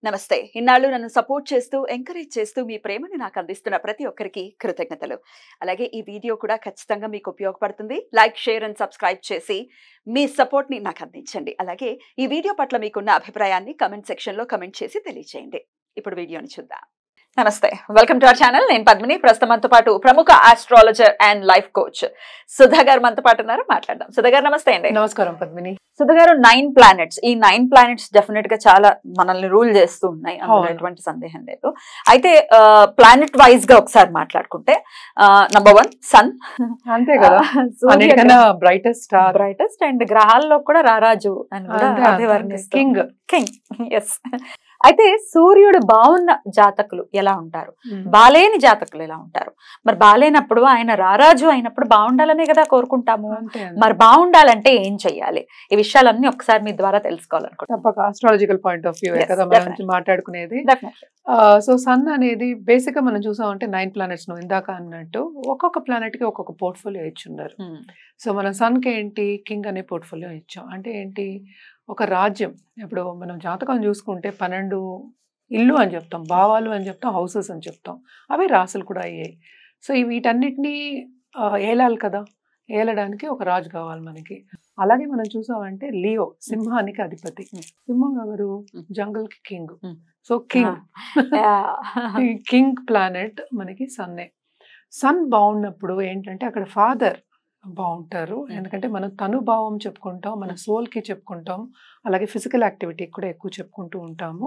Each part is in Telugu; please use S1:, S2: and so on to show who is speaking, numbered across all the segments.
S1: నమస్తే. ఇన్నాళ్ళు నన్ను సపోర్ట్ చేస్తూ, ఎంకరేజ్ చేస్తూ మీ ప్రేమని నాకు అందిస్తున్న ప్రతి ఒక్కరికి కృతజ్ఞతలు. అలాగే ఈ వీడియో కూడా ఖచ్చితంగా మీకు ఉపయోగపడుతుంది. లైక్, షేర్ అండ్ సబ్స్క్రైబ్ చేసి మీ సపోర్ట్‌ని నాకు అందించండి. అలాగే ఈ వీడియో పట్ల మీకున్న అభిప్రాయాన్ని కామెంట్ సెక్షన్‌లో కామెంట్ చేసి తెలియజేయండి. ఇప్పుడు వీడియోని చూద్దాం. నమస్తే, వెల్కమ్ టు అవర్ ఛానల్. నేను పద్మిని. ప్రస్తుతం మనతో పాటు ప్రముఖ astrologer and life coach Sudha గారు మనతో పాటు ఉన్నారు. మాట్లాడదాం. సుధా గారు నమస్తే అండి.
S2: నమస్కారం పద్మిని.
S1: సుధా గారు, 9 ప్లానెట్స్, ఈ 9 ప్లానెట్స్ డెఫినెట్ గా చాలా మనల్ని రూల్ చేస్తూ ఉన్నాయి, అందులో ఎటువంటి సందేహం లేదు. అయితే ప్లానెట్ వైజ్ గా ఒకసారి మాట్లాడుకుంటే నంబర్ 1 సన్,
S2: అంతే కదా,
S1: బ్రైటెస్ట్ అండ్ గ్రహాల్లో కూడా రారాజు అని కూడా అభివర్ణిస్తారు.
S2: కింగ్.
S1: ఎస్. అయితే సూర్యుడు బాగున్న జాతకులు ఎలా ఉంటారు, బాలేని జాతకులు ఎలా ఉంటారు? మరి బాలేనప్పుడు ఆయన రారాజు అయినప్పుడు బాగుండాలనే కదా కోరుకుంటాము. మరి బాగుండాలంటే ఏం చెయ్యాలి? ఈ విషయాలన్నీ ఒకసారి మీ ద్వారా తెలుసుకోవాలనుకుంటున్నాను.
S2: తప్పక ఆస్ట్రాలజికల్ పాయింట్ ఆఫ్ వ్యూ కదా మనం మాట్లాడుకునేది. సో సన్ అనేది బేసిక్ గా మనం చూసామంటే 9 ప్లానెట్స్ ను ఇందాక అన్నట్టు ఒక్కొక్క ప్లానెట్ కి ఒక్కొక్క పోర్ట్ఫోలియో ఇచ్చున్నారు. సో మనం సన్ కి ఏంటి, కింగ్ అనే పోర్ట్ఫోలియో ఇచ్చాం. అంటే ఏంటి, ఒక రాజ్యం. ఇప్పుడు మనం జాతకం చూసుకుంటే 12 ఇల్లు అని చెప్తాం, భావాలు అని చెప్తాం, హౌసెస్ అని చెప్తాం. అవి రాసులు కూడా అయ్యాయి. సో వీటన్నిటినీ ఏలాలి కదా, ఏలడానికి ఒక రాజు కావాలి మనకి. అలాగే మనం చూసామంటే లియో సింహానికి అధిపతి. సింహం ఎవరు? జంగల్ కి కింగ్. సో కింగ్ ప్లానెట్ మనకి సన్నే. సన్ బాగున్నప్పుడు ఏంటంటే అక్కడ ఫాదర్ బాగుంటారు. ఎందుకంటే మనం తనుభావం చెప్పుకుంటాం, మన సోల్ కి చెప్పుకుంటాం, అలాగే ఫిజికల్ యాక్టివిటీ కూడా ఎక్కువ చెప్పుకుంటూ ఉంటాము.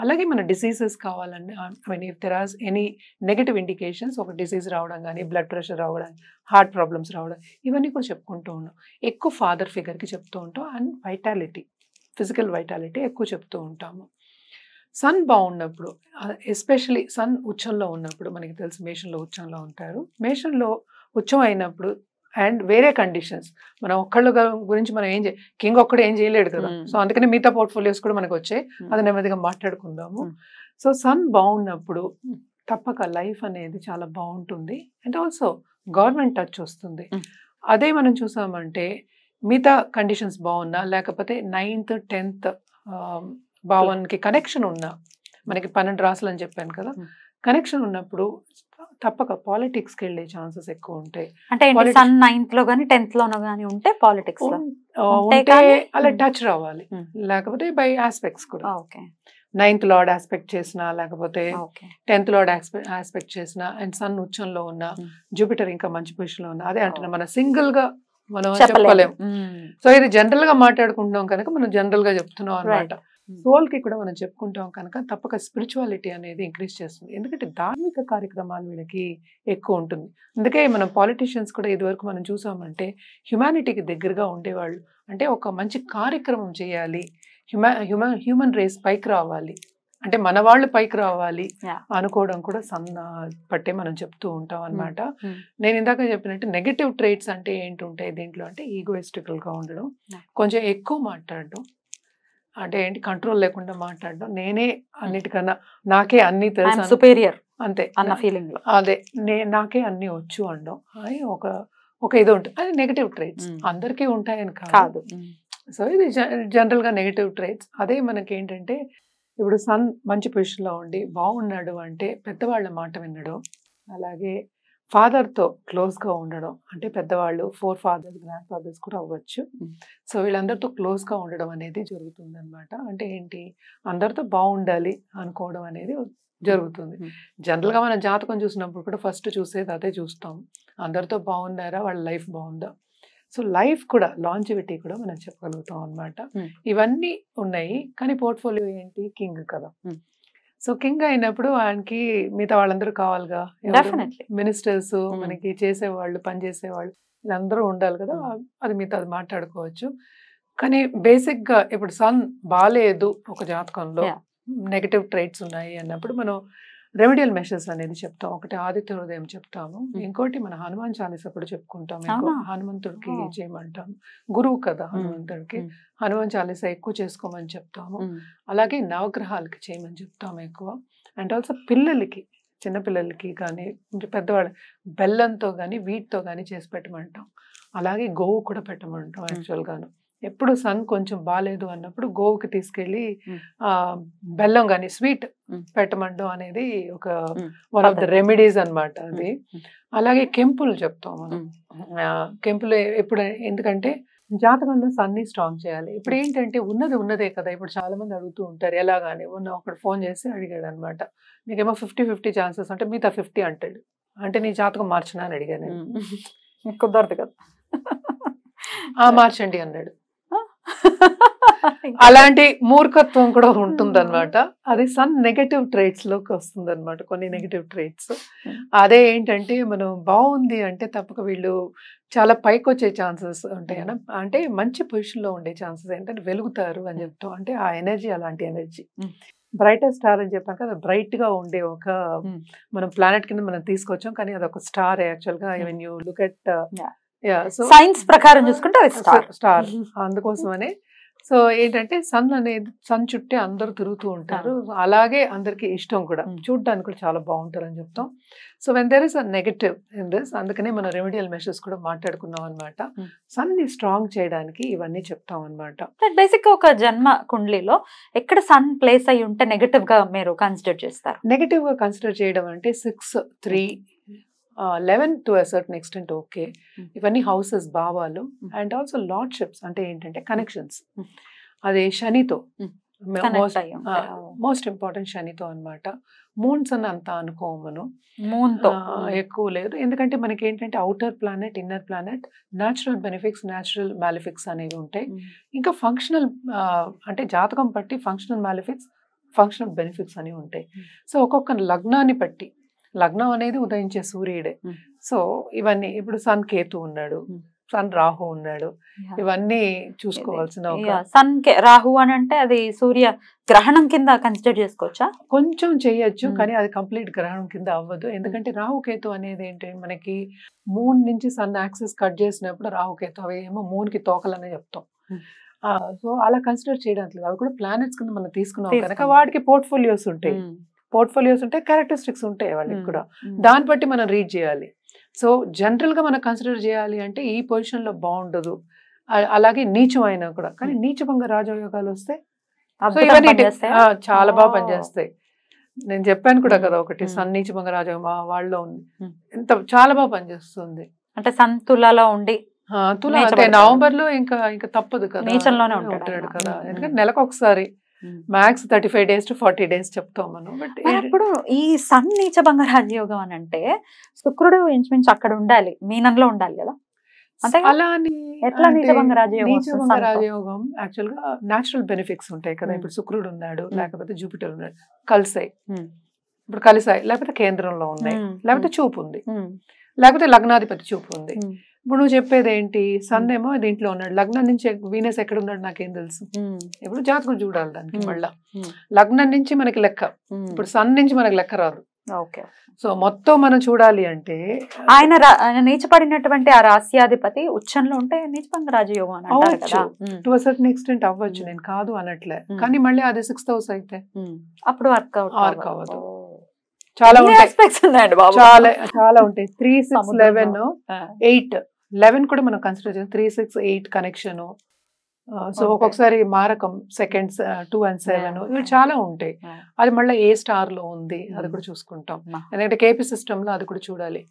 S2: అలాగే మన డిసీజెస్ కావాలండి, I mean if there or any negative indications, ఒక డిసీజ్ రావడం కానీ, బ్లడ్ ప్రెషర్ రావడం, హార్ట్ ప్రాబ్లమ్స్ రావడం, ఇవన్నీ కూడా చెప్పుకుంటూ ఉన్నాం. ఎక్కువ ఫాదర్ ఫిగర్కి చెప్తూ ఉంటాం. అండ్ వైటాలిటీ, ఫిజికల్ వైటాలిటీ ఎక్కువ చెప్తూ ఉంటాము. సన్ బాగున్నప్పుడు, ఎస్పెషలీ సన్ ఉచ్చంలో ఉన్నప్పుడు, మనకి తెలుసు మేషంలో ఉచ్చంలో ఉంటారు. మేషంలో ఉచ్చం అయినప్పుడు అండ్ వేరే కండిషన్స్, మనం ఒక్కళ్ళ గురించి మనం కింగ్ ఒక్కడు ఏం చేయలేడు కదా. సో అందుకని మిగతా పోర్ట్ఫోలియోస్ కూడా మనకు వచ్చాయి, అది నెమ్మదిగా మాట్లాడుకుందాము. సో సన్ బాగున్నప్పుడు తప్పక లైఫ్ అనేది చాలా బాగుంటుంది. అండ్ ఆల్సో గవర్నమెంట్ టచ్ వస్తుంది. అదే మనం చూసామంటే మిగతా కండిషన్స్ బాగున్నా, లేకపోతే 9th 10th భావానికి కనెక్షన్ ఉన్నా, మనకి 12 రాసులు అని చెప్పాను కదా, కనెక్షన్ ఉన్నప్పుడు తప్పక పాలిటిక్స్కి వెళ్ళే ఛాన్సెస్ ఎక్కువ ఉంటాయి.
S1: అంటే సన్ 9th లో గానీ 10th లోనో గానీ ఉంటే పాలిటిక్స్
S2: ఉంటే అలా టచ్ రావాలి, లేకపోతే బై ఆస్పెక్ట్స్ కూడా. 9th లార్డ్ ఆస్పెక్ట్ చేసినా, లేకపోతే 10th లార్డ్ ఆస్పెక్ట్ చేసినా, అండ్ సన్ ఉచ్చంలో ఉన్న, జూపిటర్ ఇంకా మంచి పొజిషన్ లో ఉన్న, అదే అంటున్నా మనం సింగిల్ గా మనం చెప్పలేము. సో ఇది జనరల్ గా మాట్లాడుకుంటున్నాం కనుక మనం జనరల్ గా చెప్తున్నాం అనమాట. సోల్ కి కూడా మనం చెప్పుకుంటాం కనుక తప్పక స్పిరిచువాలిటీ అనేది ఇంక్రీజ్ చేస్తుంది. ఎందుకంటే ధార్మిక కార్యక్రమాలు వీళ్ళకి ఎక్కువ ఉంటుంది. అందుకే మనం పాలిటీషియన్స్ కూడా ఇదివరకు మనం చూసామంటే హ్యుమానిటీకి దగ్గరగా ఉండేవాళ్ళు. అంటే ఒక మంచి కార్యక్రమం చేయాలి, హ్యూమన్ రేస్ పైకి రావాలి, అంటే మన వాళ్ళు పైకి రావాలి అనుకోవడం కూడా పట్టే మనం చెప్తూ ఉంటాం అనమాట. నేను ఇందాక చెప్పినట్టు నెగటివ్ ట్రైట్స్ అంటే ఏంటుంటాయి దీంట్లో అంటే ఈగోయిస్టికల్ గా ఉండడం, కొంచెం ఎక్కువ మాట్లాడడం, అంటే ఏంటి కంట్రోల్ లేకుండా మాట్లాడడం, నేనే అన్నిటికన్నా, నాకే అన్ని తెలుసు,
S1: సుపీరియర్
S2: అంతే
S1: అన్న ఫీలింగ్ లో,
S2: అదే నాకే అన్ని వచ్చు అనడం, అది ఒక ఇది ఉంటుంది. అది నెగటివ్ ట్రైట్స్, అందరికీ ఉంటాయని కాదు. సో ఇది జనరల్ గా నెగటివ్ ట్రైట్స్. అదే మనకి ఏంటంటే ఇప్పుడు సన్ మంచి పొజిషన్ లో ఉండి బాగున్నాడు అంటే పెద్దవాళ్ళ మాట వినడం, అలాగే ఫాదర్తో క్లోజ్గా ఉండడం, అంటే పెద్దవాళ్ళు 4 fathers గ్రాండ్ ఫాదర్స్ కూడా అవ్వచ్చు. సో వీళ్ళందరితో క్లోజ్గా ఉండడం అనేది జరుగుతుంది అనమాట. అంటే ఏంటి, అందరితో బాగుండాలి అనుకోవడం అనేది జరుగుతుంది. జనరల్గా మనం జాతకం చూసినప్పుడు కూడా ఫస్ట్ చూసేది అదే చూస్తాం, అందరితో బాగున్నారా, వాళ్ళ లైఫ్ బాగుందా. సో లైఫ్ కూడా, లాంజివిటీ కూడా మనం చెప్పగలుగుతాం అనమాట. ఇవన్నీ ఉన్నాయి. కానీ పోర్ట్ఫోలియో ఏంటి, కింగ్ కదా. సో కింగ్ అయినప్పుడు ఆయనకి మిగతా వాళ్ళందరూ కావాలిగా, మినిస్టర్స్, మనకి చేసేవాళ్ళు, పనిచేసేవాళ్ళు, వీళ్ళందరూ ఉండాలి కదా. అది మిగతా అది మాట్లాడుకోవచ్చు. కానీ బేసిక్ గా ఇప్పుడు సన్ బాలేదు ఒక జాతకంలో, నెగటివ్ ట్రైట్స్ ఉన్నాయి అన్నప్పుడు మనం రెమెడియల్ మెషర్స్ అనేది చెప్తాం. ఒకటి ఆదిత్య హృదయం చెప్తాము, ఇంకోటి మన హనుమాన్ చాలీసా కూడా చెప్పుకుంటాం. హనుమంతుడికి చేయమంటాం, గురువు కదా హనుమంతుడికి, హనుమాన్ చాలీసా ఎక్కువ చేసుకోమని చెప్తాము. అలాగే నవగ్రహాలకి చేయమని చెప్తాము ఎక్కువ. అండ్ ఆల్సో పిల్లలకి, చిన్నపిల్లలకి కానీ పెద్దవాళ్ళు బెల్లంతో కానీ వీటితో కానీ చేసి పెట్టమంటాం. అలాగే గోవు కూడా పెట్టమంటాం యాక్చువల్గాను. ఎప్పుడు సన్ కొంచెం బాగాలేదు అన్నప్పుడు గోవుకి తీసుకెళ్ళి బెల్లం కానీ స్వీట్ పెట్టమండం అనేది ఒక వన్ ఆఫ్ ద రెమెడీస్ అన్నమాట అది. అలాగే కెంపులు చెప్తాం మనం. కెంపులు ఎప్పుడు ఎందుకంటే జాతకంలో సన్ని స్ట్రాంగ్ చేయాలి. ఇప్పుడు ఏంటంటే ఉన్నదే కదా. ఇప్పుడు చాలా మంది అడుగుతూ ఉంటారు ఎలాగాని. ఒకడు ఫోన్ చేసి అడిగాడు అనమాట, నీకేమో 50-50 ఛాన్సెస్ అంటే మిగతా 50 అంటాడు. అంటే నీ జాతకం మార్చినా అని అడిగాను.
S1: కుదరదు కదా.
S2: మార్చండి అన్నాడు. అలాంటి మూర్ఖత్వం కూడా ఉంటుందన్నమాట. అది సన్ నెగటివ్ ట్రేట్స్ లోకి వస్తుంది అనమాట, కొన్ని నెగటివ్ ట్రేట్స్. అదే ఏంటంటే మనం బాగుంది అంటే తప్పక వీళ్ళు చాలా పైకి వచ్చే ఛాన్సెస్ ఉంటాయి అన్న, అంటే మంచి పొజిషన్ లో ఉండే ఛాన్సెస్ ఏంటంటే వెలుగుతారు అని చెప్తాం. అంటే ఆ ఎనర్జీ అలాంటి ఎనర్జీ. బ్రైటెస్ట్ స్టార్ అని చెప్పాను కదా, బ్రైట్ గా ఉండే ఒక మనం ప్లానెట్ కింద మనం తీసుకొచ్చాం, కానీ అది ఒక స్టార్ యాక్చువల్ గా. When you look at
S1: science ప్రకారం చూసుకుంటే
S2: స్టార్. అందుకోసమనే సో ఏంటంటే సన్ చుట్టే అందరూ తిరుగుతూ ఉంటారు. అలాగే అందరికి ఇష్టం కూడా, చూడడానికి కూడా చాలా బాగుంటారు అని చెప్తాం. So when there is a negative in this, అందుకనే మనం రెమెడియల్ మెషర్స్ కూడా మాట్లాడుకున్నాం అనమాట. సన్ ని స్ట్రాంగ్ చేయడానికి ఇవన్నీ చెప్తాం అనమాట.
S1: బేసిక్ గా ఒక జన్మ కుండలిలో ఎక్కడ సన్ ప్లేస్ అయి ఉంటే నెగటివ్ గా మీరు కన్సిడర్ చేస్తారు?
S2: నెగటివ్ గా కన్సిడర్ చేయడం అంటే 6, 3, 11 to a certain extent okay. ఇవన్నీ హౌసెస్, భావాలు. అండ్ ఆల్సో లార్డ్షిప్స్ అంటే ఏంటంటే కనెక్షన్స్. అది శనితో మోస్ట్ ఇంపార్టెంట్, శనితో అనమాట. మూన్స్ అని అంత అనుకోము మనం, మూన్తో ఎక్కువ లేదు. ఎందుకంటే మనకి ఏంటంటే outer planet, inner planet, natural benefics, natural malefics అనేవి ఉంటాయి. ఇంకా ఫంక్షనల్ అంటే జాతకం బట్టి ఫంక్షనల్ మ్యాలిఫిక్స్, ఫంక్షనల్ బెనిఫిట్స్ అనేవి ఉంటాయి. సో ఒక్కొక్క లగ్నాన్ని బట్టి, లగ్నం అనేది ఉదయించే సూర్యుడే. సో ఇవన్నీ ఇప్పుడు సన్ కేతు ఉన్నాడు, సన్ రాహు ఉన్నాడు, ఇవన్నీ చూసుకోవాల్సిన.
S1: సన్ రాహు అని అంటే అది సూర్య గ్రహణం కింద కన్సిడర్ చేసుకోవచ్చా?
S2: కొంచెం చేయొచ్చు, కానీ అది కంప్లీట్ గ్రహణం కింద అవ్వదు. ఎందుకంటే రాహుకేతు అనేది ఏంటి, మనకి మూన్ నుంచి సన్ యాక్సిస్ కట్ చేసినప్పుడు రాహుకేతు, అవి ఏమో మూన్ కి తోకలనే చెప్తాం. సో అలా కన్సిడర్ చేయడానికి లేదు. అవి కూడా ప్లానెట్స్ కింద మనం తీసుకున్నాం కనుక వాటికి పోర్ట్ఫోలియోస్ ఉంటాయి, క్యారెక్టరిస్టిక్స్ ఉంటాయి వాళ్ళకి కూడా. దాన్ని బట్టి మనం రీడ్ చేయాలి. సో జనరల్ గా మనం కన్సిడర్ చేయాలి అంటే ఈ పొజిషన్ లో బాగుండదు, అలాగే నీచం అయినా కూడా. కానీ నీచభంగ రాజయోగాలు వస్తే చాలా బాగా పనిచేస్తాయి. నేను చెప్పాను కూడా కదా ఒకటి, సన్ నీచభంగ రాజయోగం వాళ్ళలో ఉంది, ఎంత చాలా బాగా పనిచేస్తుంది.
S1: అంటే సన్ తులాలో ఉండి,
S2: తులా అంటే నవంబర్ లో ఇంకా తప్పదు కదా, నీచంలోనే ఉంటాడు కదా. ఎందుకంటే నెలకు ఒకసారి మ్యాక్స్ 35 days to 40 days చెప్తాం మనం. బట్
S1: ఇప్పుడు ఈ సన్ నీచభంగ రాజయోగం అని అంటే శుక్రుడు ఇంచుమించు అక్కడ ఉండాలి, మీనంలో ఉండాలి కదా.
S2: అలా అని
S1: ఎట్లా నీచభంగ
S2: రాజయోగం యాక్చువల్ గా న్యాచురల్ బెనిఫిట్స్ ఉంటాయి కదా. ఇప్పుడు శుక్రుడు ఉన్నాడు, లేకపోతే జూపిటర్ ఉన్నాడు, కలిసాయి. ఇప్పుడు కలిసాయి, లేకపోతే కేంద్రంలో ఉన్నాయి, లేకపోతే చూపు ఉంది, లేకపోతే లగ్నాధిపతి చూపు ఉంది. ఇప్పుడు నువ్వు చెప్పేది ఏంటి, సన్ ఏమో దీంట్లో ఉన్నాడు, లగ్నం నుంచి వీనస్ ఎక్కడ ఉన్నాడు నాకేం తెలుసు. ఇప్పుడు జాతకం చూడాలి దానికి. మళ్ళా లగ్నం నుంచి మనకి లెక్క, ఇప్పుడు సన్ నుంచి మనకి లెక్క రాదు. సో మొత్తం మనం చూడాలి అంటే
S1: ఆయన నీచపడినటువంటి ఆ రాస్యాధిపతి ఉచ్చంలో ఉంటే నీచభంగ రాజయోగం
S2: అవ్వచ్చు, టు అ సర్టన్ ఎక్స్టెంట్ అవ్వచ్చు, నేను కాదు అనట్లే. కానీ మళ్ళీ అది 6th house అయితే
S1: అప్పుడు వర్క్
S2: అవ్వదు. చాలా ఉంటాయి, చాలా ఉంటాయి. 3, 6, 11, 8, 11 కూడా మనం కన్సిడర్ చేస్తాం. 3, 6, 8 కనెక్షన్. సో ఒక్కొక్కసారి మారకం, సెకండ్స్ 2 and 7 ఇవి చాలా ఉంటాయి. అది మళ్ళీ ఏ స్టార్ లో ఉంది అది కూడా చూసుకుంటాం. ఎందుకంటే కేపీ సిస్టమ్ లో అది కూడా చూడాలి.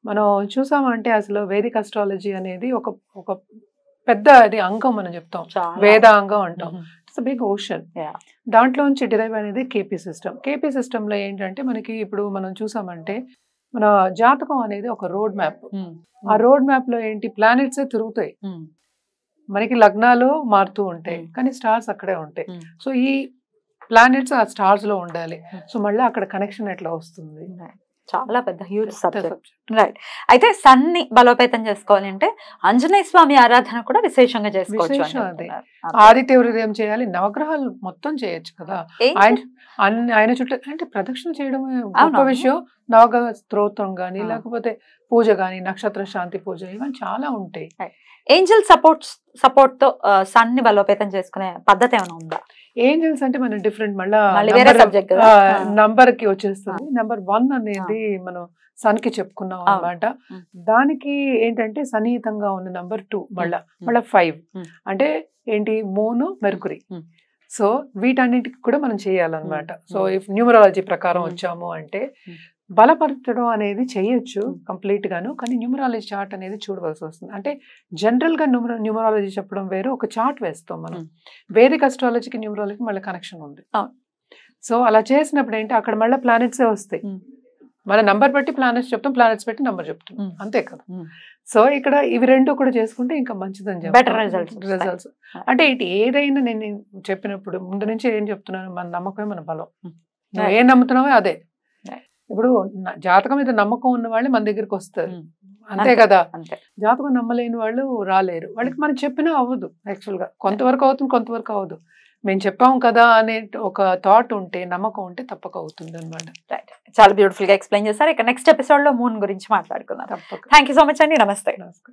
S2: మనం చూసామంటే అసలు వేదిక్ అస్ట్రాలజీ అనేది ఒక పెద్ద అది అంగం మనం చెప్తాం, వేద అంగం అంటాం. It's big ocean. దాంట్లోంచి డిరైవ్ అనేది కేపీ సిస్టమ్. కేపీ సిస్టమ్ లో ఏంటంటే మనకి ఇప్పుడు మనం చూసామంటే మన జాతకం అనేది ఒక రోడ్ మ్యాప్. ఆ రోడ్ మ్యాప్ లో ఏంటి, ప్లానెట్స్ తిరుగుతాయి, మనకి లగ్నాలు మారుతూ ఉంటాయి, కానీ స్టార్స్ అక్కడే ఉంటాయి. సో ఈ ప్లానెట్స్ ఆ స్టార్స్ లో ఉండాలి. సో మళ్ళీ అక్కడ కనెక్షన్ ఎట్లా వస్తుంది,
S1: చాలా పెద్ద హ్యూజ్ సబ్జెక్ట్. రైట్. అయితే సన్ ని బలోపేతం చేసుకోవాలి అంటే ఆంజనేయ స్వామి ఆరాధన కూడా విశేషంగా చేసుకోవచ్చు.
S2: ఆదిత్య హృదయం చేయాలి, నవగ్రహాలు మొత్తం చేయొచ్చు కదా. ఆయన చుట్టూ అంటే ప్రదక్షిణ చేయడం గొప్ప విషయం. నవగ్రహ స్తోత్రం గానీ, లేకపోతే పూజ గానీ, నక్షత్ర శాంతి పూజ, ఇవన్నీ చాలా ఉంటాయి.
S1: ఏంజల్ సపోర్ట్ తో సన్ ని బలోపేతం చేసుకునే పద్ధతి ఏమైనా ఉందా?
S2: ఏంజల్స్ అంటే మనం డిఫరెంట్ మళ్ళీ నంబర్ కి వచ్చేస్తుంది. నెంబర్ 1 అనేది మనం సన్ కి చెప్పుకున్నాం అనమాట. దానికి ఏంటంటే సన్నిహితంగా ఉన్న నంబర్ 2 మళ్ళా 5 అంటే ఏంటి మూన్ మెర్కురీ. సో వీటన్నిటికి కూడా మనం చేయాలన్నమాట. సో ఇఫ్ న్యూమరాలజీ ప్రకారం వచ్చాము అంటే బలపరచడం అనేది చేయొచ్చు కంప్లీట్ గాను, కానీ న్యూమరాలజీ చార్ట్ అనేది చూడవలసి వస్తుంది. అంటే జనరల్ గా న్యూమరాలజీ చెప్పడం వేరు, ఒక చార్ట్ వేస్తాం మనం. వేదిక్ అస్ట్రాలజీకి న్యూమరాలజీకి మళ్ళీ కనెక్షన్ ఉంది. సో అలా చేసినప్పుడు ఏంటి అక్కడ మళ్ళీ ప్లానెట్సే వస్తాయి. మన నంబర్ బట్టి ప్లానెట్స్ చెప్తాం, ప్లానెట్స్ బట్టి నంబర్ చెప్తాం, అంతే కదా. సో ఇక్కడ ఇవి రెండు కూడా చేసుకుంటే ఇంకా మంచిదని చెప్తాను. రిజల్ట్స్ అంటే ఇటు ఏదైనా నేను చెప్పినప్పుడు ముందు నుంచి ఏం చెప్తున్నాను, మన నమ్మకమే మన బలం. నువ్వు ఏం నమ్ముతున్నావో అదే. ఇప్పుడు జాతకం మీద నమ్మకం ఉన్న వాళ్ళు మన దగ్గరికి వస్తారు, అంతే కదా. జాతకం నమ్మలేని వాళ్ళు రాలేరు. వాళ్ళకి మనం చెప్పినా అవ్వదు. యాక్చువల్ గా కొంతవరకు అవుతుంది, కొంతవరకు అవ్వదు. మేము చెప్పాం కదా అనే ఒక థాట్ ఉంటే, నమ్మకం ఉంటే తప్పక అవుతుంది అనమాట.
S1: చాలా బ్యూటిఫుల్ గా ఎక్స్ప్లెయిన్ చేశారు. ఇక నెక్స్ట్ ఎపిసోడ్ లో మూన్ గురించి మాట్లాడుకుందాం.
S2: తప్పక.
S1: థ్యాంక్ యూ సో మచ్ అండి. నమస్తే.